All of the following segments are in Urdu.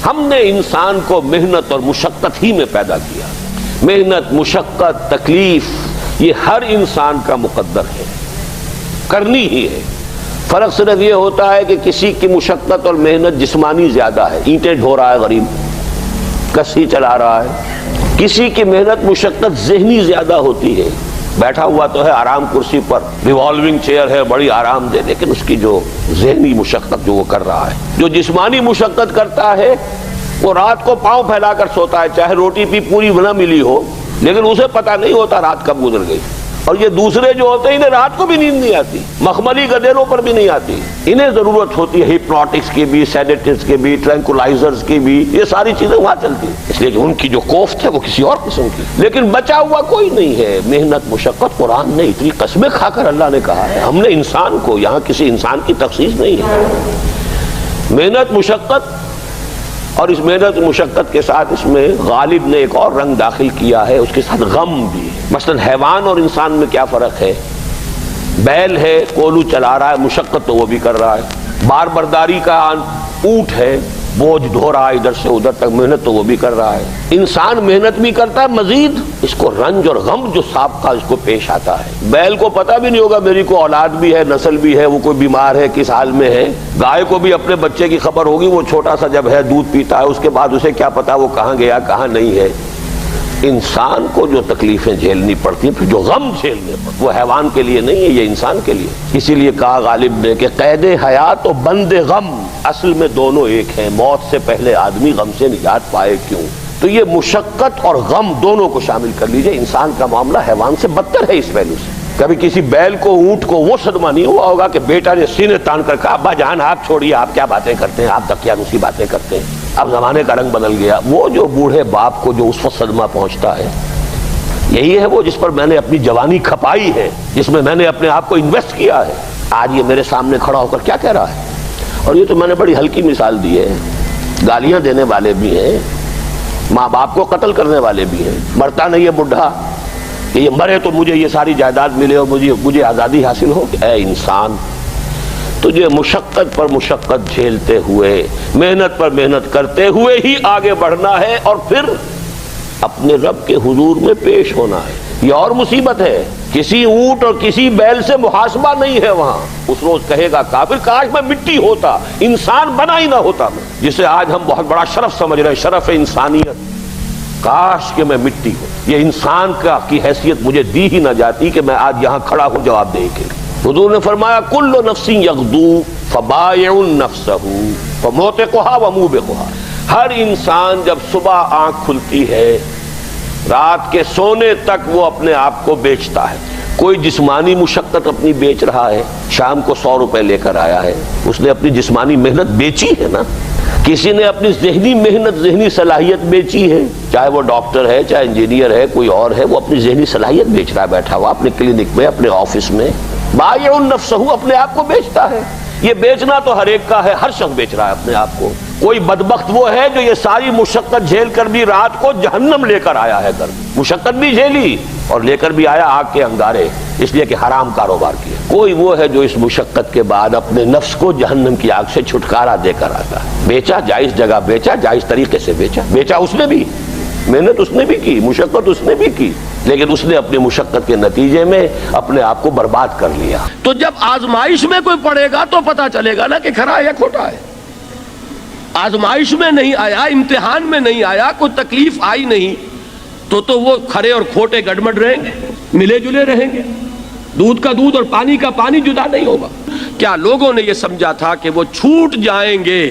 ہم نے انسان کو محنت اور مشقت ہی میں پیدا کیا. محنت، مشقت، تکلیف یہ ہر انسان کا مقدر ہے، کرنی ہی ہے. فرق صرف یہ ہوتا ہے کہ کسی کی مشقت اور محنت جسمانی زیادہ ہے، اینٹیں ڈھو رہا ہے غریب، کسی چلا رہا ہے. کسی کی محنت مشقت ذہنی زیادہ ہوتی ہے، بیٹھا ہوا تو ہے آرام کرسی پر، ریوالونگ چیئر ہے بڑی آرام دہ، لیکن اس کی جو ذہنی مشقت جو وہ کر رہا ہے. جو جسمانی مشقت کرتا ہے وہ رات کو پاؤں پھیلا کر سوتا ہے، چاہے روٹی بھی پوری نہ ملی ہو، لیکن اسے پتہ نہیں ہوتا رات کب گزر گئی. اور یہ دوسرے جو ہوتے ہیں انہیں رات کو بھی نیند نہیں آتی، مخملی گدیلوں پر بھی نہیں آتی. انہیں ضرورت ہوتی ہے ہپنوٹکس کی بھی، سیڈیٹیوز کی بھی، ٹرینکولائزرز کی بھی، یہ ساری چیزیں وہاں چلتی ہیں، اس لیے کہ ان کی جو کوفت ہے وہ کسی اور قسم کی. لیکن بچا ہوا کوئی نہیں ہے. محنت، مشقت، قرآن نے اتنی قسمیں کھا کر اللہ نے کہا ہے. ہم نے انسان کو، یہاں کسی انسان کی تخصیص نہیں ہے. محنت، مشقت، اور اس محنت مشقت کے ساتھ اس میں غالب نے ایک اور رنگ داخل کیا ہے، اس کے ساتھ غم بھی. مثلا حیوان اور انسان میں کیا فرق ہے؟ بیل ہے، کولو چلا رہا ہے، مشقت تو وہ بھی کر رہا ہے. بار برداری کا اونٹ ہے، بوجھ ڈھو رہا ہے ادھر سے ادھر تک، محنت تو وہ بھی کر رہا ہے. انسان محنت بھی کرتا ہے، مزید اس کو رنج اور غم جو سابقہ اس کو پیش آتا ہے. بیل کو پتہ بھی نہیں ہوگا میری کو اولاد بھی ہے، نسل بھی ہے، وہ کوئی بیمار ہے، کس حال میں ہے. گائے کو بھی اپنے بچے کی خبر ہوگی، وہ چھوٹا سا جب ہے دودھ پیتا ہے، اس کے بعد اسے کیا پتا وہ کہاں گیا کہاں نہیں ہے. انسان کو جو تکلیفیں جھیلنی پڑتی ہیں، پھر جو غم جھیلنے پڑتے، وہ حیوان کے لیے نہیں ہے، یہ انسان کے لیے. اسی لیے کہا غالب نے کہ قید حیات و بند غم اصل میں دونوں ایک ہیں. موت سے پہلے آدمی غم سے نجات پائے کیوں؟ تو یہ مشقت اور غم دونوں کو شامل کر لیجئے. انسان کا معاملہ حیوان سے بدتر ہے اس پہلو سے. کبھی کسی بیل کو، اونٹ کو وہ صدمہ نہیں ہوا ہوگا کہ بیٹا نے سینے تان کر کہا ابا جان آپ چھوڑیے، آپ کیا باتیں کرتے ہیں، آپ دقیانوسی باتیں کرتے ہیں، اب زمانے کا رنگ بدل گیا. وہ جو بوڑھے باپ کو جو اس وقت صدمہ پہنچتا ہے، یہی ہے وہ جس پر میں نے اپنی جوانی کھپائی ہے، جس میں میں نے اپنے آپ کو انویسٹ کیا ہے. آج یہ میرے سامنے کھڑا ہو کر کیا کہہ رہا ہے. اور یہ تو میں نے بڑی ہلکی مثال دی ہے. گالیاں دینے والے بھی ہیں، ماں باپ کو قتل کرنے والے بھی ہیں. مرتا نہیں ہے بڈھا کہ یہ مرے تو مجھے یہ ساری جائیداد ملے اور مجھے آزادی حاصل ہو. اے انسان، تجھے مشقت پر مشقت جھیلتے ہوئے، محنت پر محنت کرتے ہوئے ہی آگے بڑھنا ہے، اور پھر اپنے رب کے حضور میں پیش ہونا ہے. یہ اور مصیبت ہے. کسی اونٹ اور کسی بیل سے محاسبہ نہیں ہے وہاں. اس روز کہے گا کافر کاش میں مٹی ہوتا، انسان بنا ہی نہ ہوتا میں، جسے آج ہم بہت بڑا شرف سمجھ رہے ہیں، شرف انسانیت. کاش کہ میں مٹی ہوں، یہ انسان کی حیثیت مجھے دی ہی نہ جاتی کہ میں آج یہاں کھڑا ہوں جواب دے کے. حضور نے فرمایا کل نفس یغدو فبائع نفسہ فموتقھا وموبقھا. ہر انسان جب صبح آنکھ کھلتی ہے، رات کے سونے تک وہ اپنے آپ کو بیچتا ہے. کوئی جسمانی مشقت اپنی بیچ رہا ہے، شام کو 100 روپے لے کر آیا ہے، اس نے اپنی جسمانی محنت بیچی ہے نا. کسی نے اپنی ذہنی محنت، ذہنی صلاحیت بیچی ہے، چاہے وہ ڈاکٹر ہے، چاہے انجینئر ہے، کوئی اور ہے، وہ اپنی ذہنی صلاحیت بیچ رہا ہے بیٹھا ہوا اپنے کلینک میں، اپنے آفس میں. بائع نفسہ، اپنے آپ کو بیچتا ہے. یہ بیچنا تو ہر ایک کا ہے، ہر شخص بیچ رہا ہے اپنے آپ کو. کوئی بدبخت وہ ہے جو یہ ساری مشقت جھیل کر بھی رات کو جہنم لے کر آیا ہے گھر. مشقت بھی جھیلی اور لے کر بھی آیا آگ کے انگارے، اس لیے کہ حرام کاروبار کیا. کوئی وہ ہے جو اس مشقت کے بعد اپنے نفس کو جہنم کی آگ سے چھٹکارا دے کر آتا ہے. بیچا، جائز جگہ بیچا، جائز طریقے سے بیچا اس نے بھی، محنت اس نے بھی کی، مشقت اس نے بھی کی، لیکن اس نے اپنی مشقت کے نتیجے میں اپنے آپ کو برباد کر لیا. تو جب آزمائش میں کوئی پڑے گا تو پتا چلے گا نا کہ کھرا ہے یا کھوٹا ہے. آزمائش میں نہیں آیا، امتحان میں نہیں آیا، کوئی تکلیف آئی نہیں، تو وہ کھرے اور کھوٹے گڑمڑ رہیں گے، ملے جلے رہیں گے. دودھ کا دودھ اور پانی کا پانی جدا نہیں ہوگا. کیا لوگوں نے یہ سمجھا تھا کہ وہ چھوٹ جائیں گے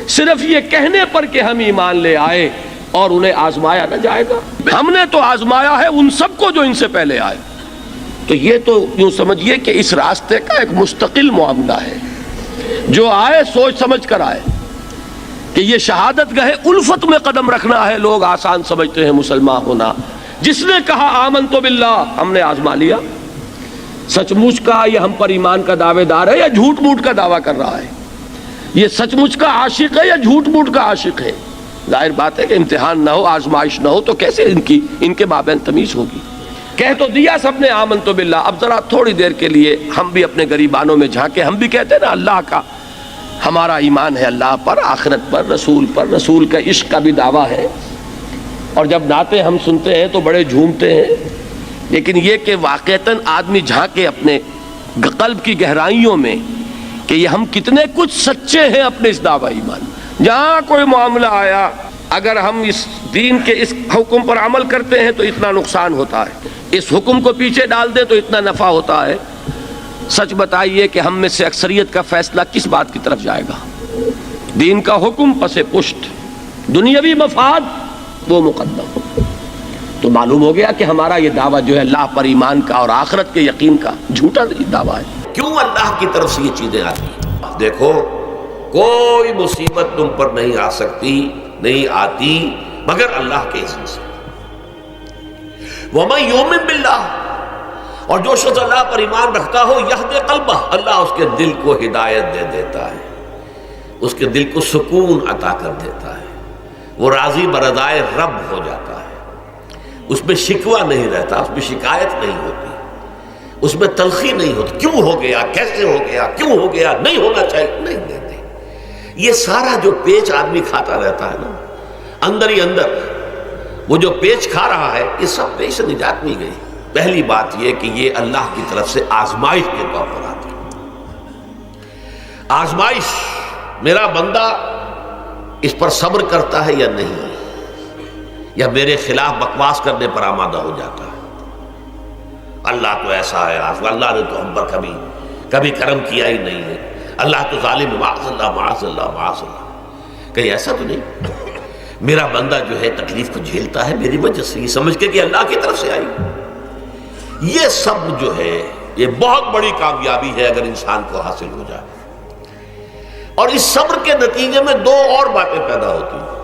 صرف یہ کہنے پر کہ ہم ایمان لے آئے اور انہیں آزمایا نہ جائے گا؟ ہم نے تو آزمایا ہے ان سب کو جو ان سے پہلے آئے. تو یہ تو یوں سمجھیے کہ اس راستے کا ایک مستقل معاملہ ہے. جو آئے سوچ سمجھ کر آئے کہ یہ شہادت گاہ الفت میں قدم رکھنا ہے. لوگ آسان سمجھتے ہیں مسلمان ہونا. جس نے کہا آمنت باللہ، ہم نے آزما لیا. سچ مچ کا یہ ہم پر ایمان کا دعوے دار ہے یا جھوٹ موٹ کا دعویٰ کر رہا ہے؟ یہ سچ مچ کا عاشق ہے یا جھوٹ موٹ کا عاشق ہے؟ ظاہر بات ہے کہ امتحان نہ ہو، آزمائش نہ ہو تو کیسے ان کے مابین تمیز ہوگی؟ کہہ تو دیا سب نے آمنت باللہ. اب ذرا تھوڑی دیر کے لیے ہم بھی اپنے گریبانوں میں جھانکے. ہم بھی کہتے ہیں نا اللہ کا، ہمارا ایمان ہے اللہ پر، آخرت پر، رسول کا عشق کا بھی دعویٰ ہے. اور جب نعتیں ہم سنتے ہیں تو بڑے جھومتے ہیں، لیکن یہ کہ واقعتاً آدمی جھانکے اپنے قلب کی گہرائیوں میں کہ یہ ہم کتنے کچھ سچے ہیں اپنے اس دعویٰ ایمان. جہاں کوئی معاملہ آیا، اگر ہم اس دین کے اس حکم پر عمل کرتے ہیں تو اتنا نقصان ہوتا ہے، اس حکم کو پیچھے ڈال دیں تو اتنا نفع ہوتا ہے. سچ بتائیے کہ ہم میں سے اکثریت کا فیصلہ کس بات کی طرف جائے گا؟ دین کا حکم پس پشت، دنیاوی مفاد وہ مقدم. تو معلوم ہو گیا کہ ہمارا یہ دعویٰ جو ہے اللہ پر ایمان کا اور آخرت کے یقین کا جھوٹا دعویٰ ہے. کیوں اللہ کی طرف سے یہ چیزیں آتی ہیں؟ دیکھو، کوئی مصیبت تم پر نہیں آ سکتی، نہیں آتی مگر اللہ کے اذن سے. وَمَن يُؤْمِن بِاللَّهِ، اور جو شخص اللہ پر ایمان رکھتا ہو، یہدِ قلبہ، اللہ اس کے دل کو ہدایت دے دیتا ہے، اس کے دل کو سکون عطا کر دیتا ہے، وہ راضی برضائے رب ہو جاتا ہے. اس میں شکوہ نہیں رہتا، اس میں شکایت نہیں ہوتی، اس میں تلخی نہیں ہوتی. کیوں ہو گیا، کیسے ہو گیا، کیوں ہو گیا، نہیں ہونا چاہیے، نہیں دیتے. یہ سارا جو پیچ آدمی کھاتا رہتا ہے نا، اندر ہی اندر وہ جو پیچ کھا رہا ہے، یہ سب پیچ سے نجات مل گئی. پہلی بات یہ کہ یہ اللہ کی طرف سے آزمائش کے طور پر آتی ہے. آزمائش، میرا بندہ اس پر صبر کرتا ہے یا نہیں، یا میرے خلاف بکواس کرنے پر آمادہ ہو جاتا ہے. اللہ تو ایسا ہے، اللہ نے تو ہم پر کبھی کرم کیا ہی نہیں ہے، اللہ تو ظالم، معاذ اللہ معاذ اللہ معاذ اللہ. کہیں ایسا تو نہیں، میرا بندہ جو ہے تکلیف کو جھیلتا ہے میری وجہ سے، یہ سمجھ کے کہ اللہ کی طرف سے آئی. یہ سب جو ہے یہ بہت بڑی کامیابی ہے اگر انسان کو حاصل ہو جائے. اور اس صبر کے نتیجے میں دو اور باتیں پیدا ہوتی ہیں.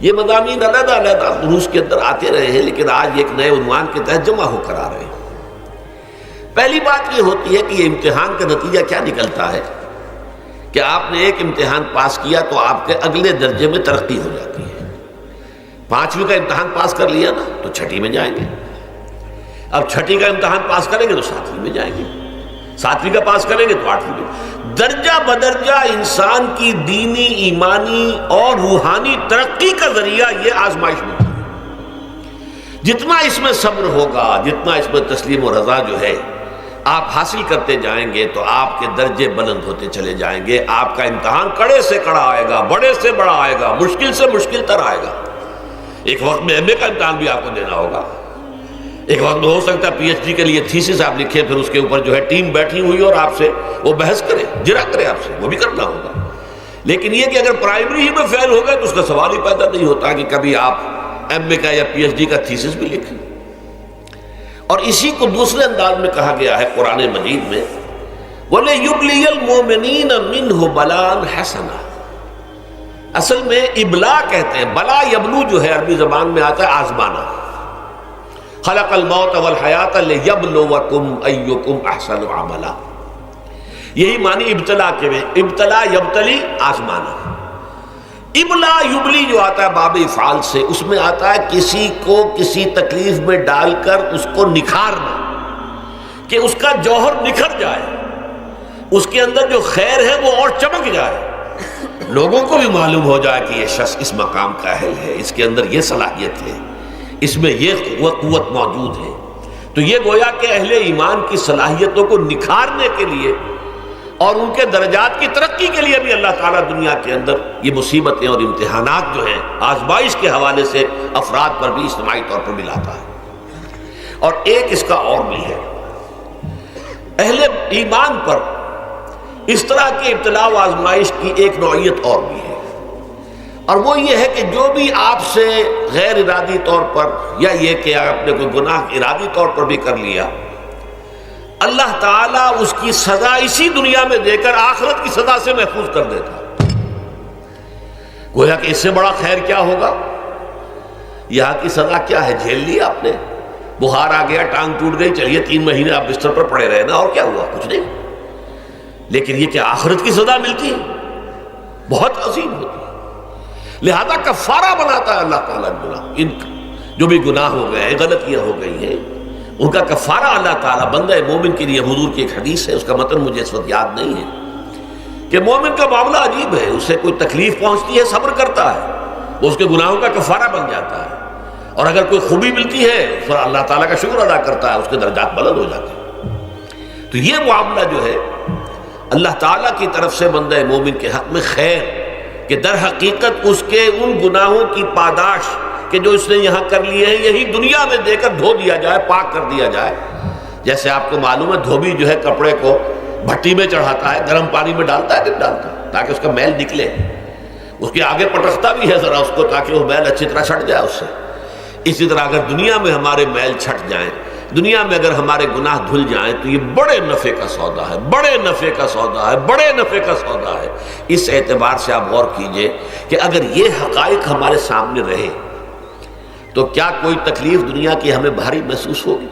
یہ مضامین علیحدہ علیحدہ دروس کے اندر آتے رہے ہیں، لیکن آج ایک نئے عنوان کے تحت جمع ہو کر آ رہے ہیں. پہلی بات یہ ہوتی ہے کہ یہ امتحان کا نتیجہ کیا نکلتا ہے کہ آپ نے ایک امتحان پاس کیا تو آپ کے اگلے درجے میں ترقی ہو جاتی ہے. 5ویں کا امتحان پاس کر لیا نا تو 6ٹھی میں جائیں گے. اب 6ٹھی کا امتحان پاس کریں گے تو 7ویں میں جائیں گے. 7ویں کا پاس کریں گے تو 8ویں میں. درجہ بدرجہ انسان کی دینی، ایمانی اور روحانی ترقی کا ذریعہ یہ آزمائش میں ہے. جتنا اس میں صبر ہوگا، جتنا اس میں تسلیم و رضا جو ہے آپ حاصل کرتے جائیں گے تو آپ کے درجے بلند ہوتے چلے جائیں گے. آپ کا امتحان کڑے سے کڑا آئے گا، بڑے سے بڑا آئے گا، مشکل سے مشکل تر آئے گا. ایک وقت میں ایم اے کا امتحان بھی آپ کو دینا ہوگا. ایک وقت میں ہو سکتا ہے پی ایچ ڈی کے لیے تھیسس آپ لکھیں، پھر اس کے اوپر جو ہے ٹیم بیٹھی ہوئی اور آپ سے وہ بحث کرے، جرا کرے آپ سے، وہ بھی کرنا ہوگا. لیکن یہ کہ اگر پرائمری ہی میں فیل ہو گئے تو اس کا سوال ہی پیدا نہیں ہوتا کہ کبھی آپ ایم اے کا یا پی ایچ ڈی کا تھیسس بھی لکھیں. اور اسی کو دوسرے انداز میں کہا گیا ہے قرآن مجید میں، وَلِيُبْلِيَ الْمُؤْمِنِينَ مِنْهُ بَلَاءً حَسَنًا. اصل میں ابلا کہتے ہیں، بلا یبلو جو ہے عربی زبان میں آتا ہے آزمانا. خلق الموت والحیات لیبلوکم ایکم احسن عملا. یہی معنی ابتلا کے میں، ابتلا یبتلی آزمانا. ابلا یبلی جو آتا ہے باب افعال سے، اس میں آتا ہے کسی کو کسی تکلیف میں ڈال کر اس کو نکھارنا، کہ اس کا جوہر نکھر جائے، اس کے اندر جو خیر ہے وہ اور چمک جائے، لوگوں کو بھی معلوم ہو جائے کہ یہ شخص اس مقام کا اہل ہے، اس کے اندر یہ صلاحیت ہے، اس میں یہ قوت موجود ہے. تو یہ گویا کہ اہل ایمان کی صلاحیتوں کو نکھارنے کے لیے اور ان کے درجات کی ترقی کے لیے بھی اللہ تعالیٰ دنیا کے اندر یہ مصیبتیں اور امتحانات جو ہیں آزمائش کے حوالے سے افراد پر بھی اجتماعی طور پر بھی لاتا ہے. اور ایک اس کا اور بھی ہے، اہل ایمان پر اس طرح کی ابتلاء و آزمائش کی ایک نوعیت اور بھی ہے، اور وہ یہ ہے کہ جو بھی آپ سے غیر ارادی طور پر یا یہ کہ آپ نے کوئی گناہ ارادی طور پر بھی کر لیا، اللہ تعالیٰ اس کی سزا اسی دنیا میں دے کر آخرت کی سزا سے محفوظ کر دیتا. گویا کہ اس سے بڑا خیر کیا ہوگا؟ یہاں کی سزا کیا ہے؟ جھیل لی آپ نے، بخار آ گیا، ٹانگ ٹوٹ گئی، چلیے 3 مہینے آپ بستر پر پڑے رہے نا، اور کیا ہوا؟ کچھ نہیں. لیکن یہ کہ آخرت کی سزا ملتی ہے بہت عظیم ہوتی ہے. لہذا کفارہ بناتا ہے اللہ تعالیٰ گناہ، ان جو بھی گناہ ہو گئے ہیں، غلطیاں ہو گئی ہیں، ان کا کفارہ اللہ تعالیٰ بندہ مومن کے لیے. حضور کی ایک حدیث ہے، اس کا متن مجھے اس وقت یاد نہیں ہے، کہ مومن کا معاملہ عجیب ہے، اسے کوئی تکلیف پہنچتی ہے صبر کرتا ہے، وہ اس کے گناہوں کا کفارہ بن جاتا ہے، اور اگر کوئی خوبی ملتی ہے تو اللہ تعالیٰ کا شکر ادا کرتا ہے، اس کے درجات بلند ہو جاتے ہیں۔ تو یہ معاملہ جو ہے اللہ تعالیٰ کی طرف سے بندہ مومن کے حق میں خیر، کہ در حقیقت اس کے ان گناہوں کی پاداش کہ جو اس نے یہاں کر لیے ہیں یہی دنیا میں دے کر دھو دیا جائے، پاک کر دیا جائے۔ جیسے آپ کو معلوم ہے دھوبی جو ہے کپڑے کو بھٹی میں چڑھاتا ہے، گرم پانی میں ڈالتا ہے کہ ڈالتا ہے تاکہ اس کا میل نکلے، اس کے آگے پٹکتا بھی ہے ذرا اس کو تاکہ وہ میل اچھی طرح چھٹ جائے اس سے۔ اسی طرح اگر دنیا میں ہمارے میل چھٹ جائیں، دنیا میں اگر ہمارے گناہ دھل جائیں تو یہ بڑے نفع کا سودا ہے، بڑے نفع کا سودا ہے، بڑے نفع کا سودا ہے۔ اس اعتبار سے آپ غور کیجئے کہ اگر یہ حقائق ہمارے سامنے رہے تو کیا کوئی تکلیف دنیا کی ہمیں بھاری محسوس ہوگی؟